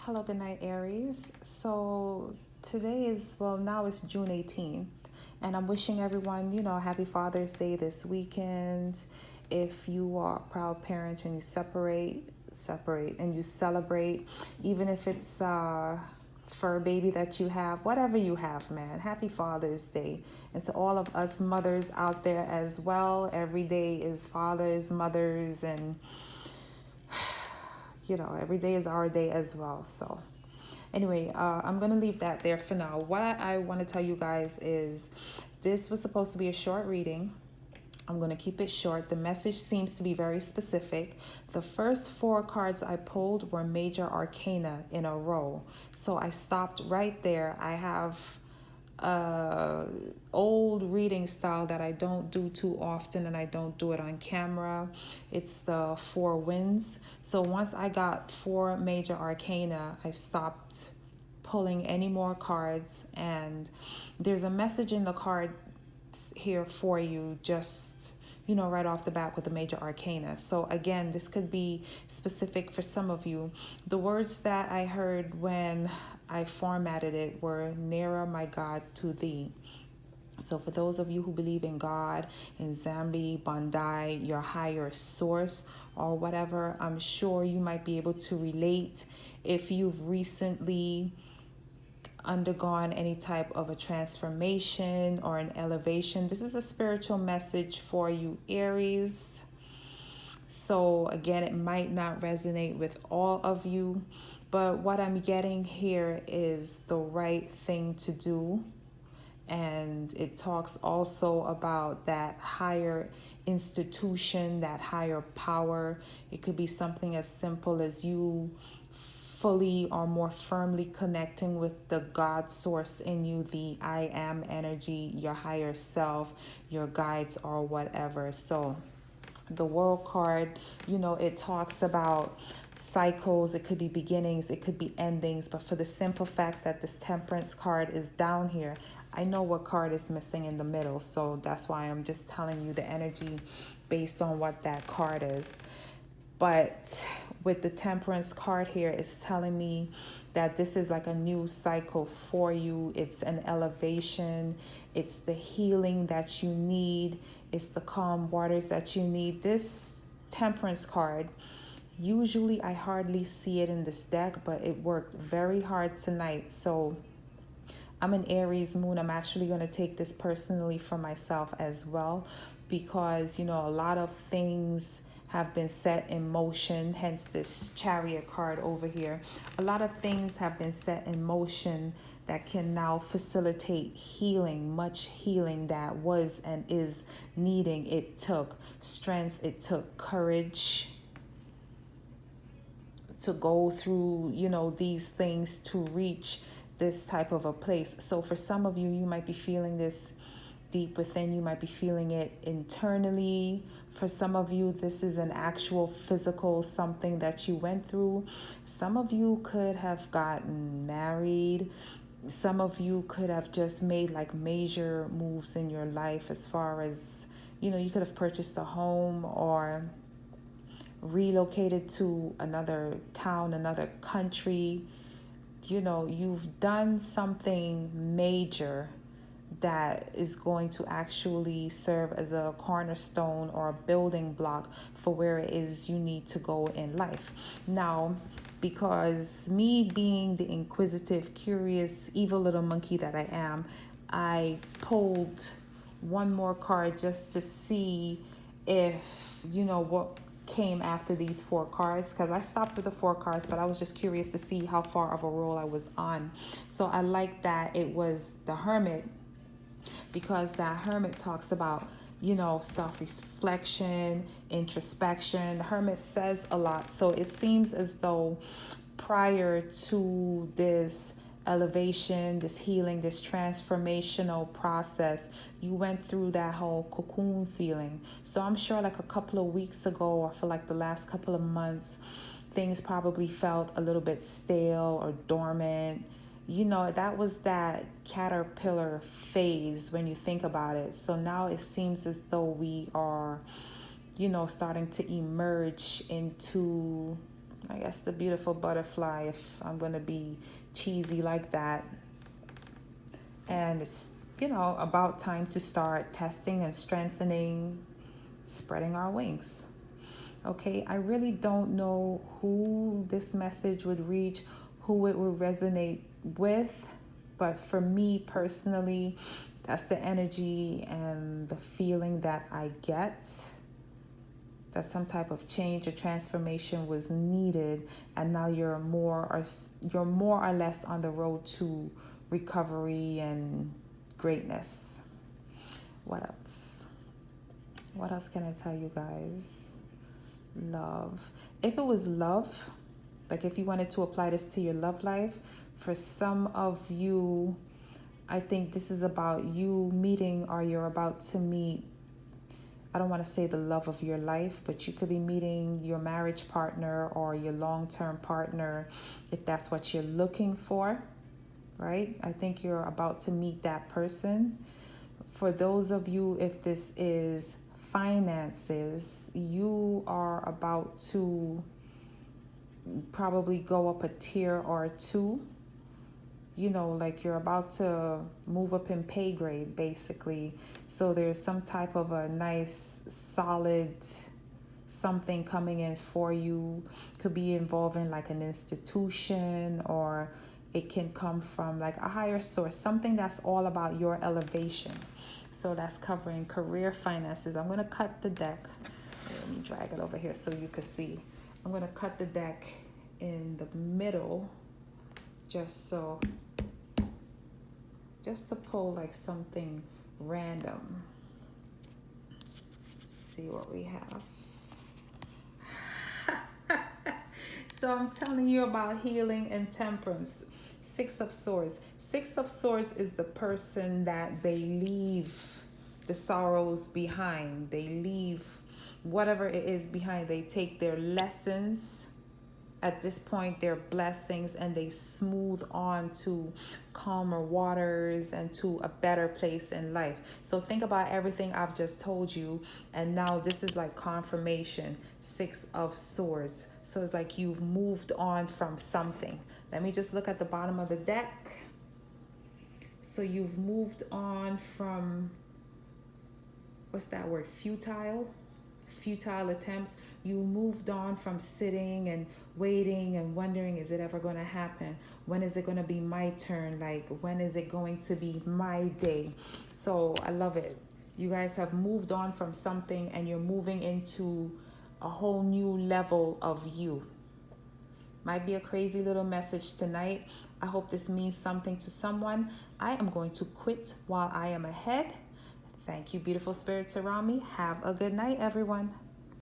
Hello, good night, Aries. So today is, well, now it's June 18th, and I'm wishing everyone, happy Father's Day this weekend. If you are a proud parent and you separate, and you celebrate, even if it's fur baby that you have, whatever you have, man, happy Father's Day. And to all of us mothers out there as well, every day is fathers, mothers, and every day is our day as well. So, anyway, I'm going to leave that there for now. What I want to tell you guys is this was supposed to be a short reading. I'm going to keep it short. The message seems to be very specific. The first four cards I pulled were major arcana in a row. So I stopped right there. I have old reading style that I don't do too often, and I don't do it on camera. It's the four winds. So once I got four major arcana, I stopped pulling any more cards, and there's a message in the cards here for you, just right off the bat with the major arcana. So again, this could be specific for some of you. The words that I heard when I formatted it were nearer, my God, to thee. So for those of you who believe in God, in Zambi, Bandai, your higher source, or whatever, I'm sure you might be able to relate if you've recently undergone any type of a transformation or an elevation. This is a spiritual message for you, Aries. So again, it might not resonate with all of you, but what I'm getting here is the right thing to do. And it talks also about that higher institution, that higher power. It could be something as simple as you fully or more firmly connecting with the God source in you, the I am energy, your higher self, your guides, or whatever. So the world card, it talks about cycles. It could be beginnings, it could be endings, but for the simple fact that this temperance card is down here, I know what card is missing in the middle, so that's why I'm just telling you the energy based on what that card is. But with the temperance card here, it's telling me that this is like a new cycle for you. It's an elevation. It's the healing that you need. It's the calm waters that you need. This temperance card, usually I hardly see it in this deck, but it worked very hard tonight. So I'm an Aries moon. I'm actually going to take this personally for myself as well, because, a lot of things have been set in motion, hence this chariot card over here. A lot of things have been set in motion that can now facilitate healing, much healing that was and is needing. It took strength, it took courage to go through, these things to reach this type of a place. So for some of you, you might be feeling this deep within. You might be feeling it internally. For some of you, this is an actual physical something that you went through. Some of you could have gotten married. Some of you could have just made like major moves in your life, as far as, you could have purchased a home or relocated to another town, another country. You've done something major that is going to actually serve as a cornerstone or a building block for where it is you need to go in life. Now, because me being the inquisitive, curious, evil little monkey that I am, I pulled one more card just to see if, what came after these four cards, because I stopped with the four cards, but I was just curious to see how far of a roll I was on. So I like that it was the Hermit, because that Hermit talks about, self-reflection, introspection. The Hermit says a lot. So it seems as though prior to this elevation, this healing, this transformational process, you went through that whole cocoon feeling. So I'm sure like a couple of weeks ago, or for like the last couple of months, things probably felt a little bit stale or dormant. That was that caterpillar phase when you think about it. So now it seems as though we are, starting to emerge into I guess the beautiful butterfly, if I'm going to be cheesy like that. And it's, about time to start testing and strengthening, spreading our wings. Okay, I really don't know who this message would reach, who it would resonate with, but for me personally, that's the energy and the feeling that I get, that some type of change or transformation was needed, and now you're more or less on the road to recovery and greatness. What else? What else can I tell you guys? Love. If it was love, like if you wanted to apply this to your love life, for some of you, I think this is about you meeting, or you're about to meet, I don't want to say the love of your life, but you could be meeting your marriage partner or your long-term partner, if that's what you're looking for, right? I think you're about to meet that person. For those of you, if this is finances, you are about to probably go up a tier or two. Like you're about to move up in pay grade, basically. So there's some type of a nice, solid something coming in for you. Could be involving like an institution, or it can come from like a higher source, something that's all about your elevation. So that's covering career, finances. I'm going to cut the deck. Let me drag it over here so you can see. I'm going to cut the deck in the middle just to pull like something random. See what we have. So I'm telling you about healing and temperance. Six of Swords. Six of Swords is the person that they leave the sorrows behind. They leave whatever it is behind. They take their lessons, at this point, their blessings, and they smooth on to calmer waters and to a better place in life. So think about everything I've just told you, and now this is like confirmation. Six of Swords. So it's like you've moved on from something. Let me just look at the bottom of the deck. So you've moved on from, what's that word? Futile attempts. You moved on from sitting and waiting and wondering, is it ever going to happen? When is it going to be my turn? Like, when is it going to be my day? So I love it. You guys have moved on from something, and you're moving into a whole new level of you. Might be a crazy little message tonight. I hope this means something to someone. I am going to quit while I am ahead. Thank you, beautiful spirits around me. Have a good night, everyone.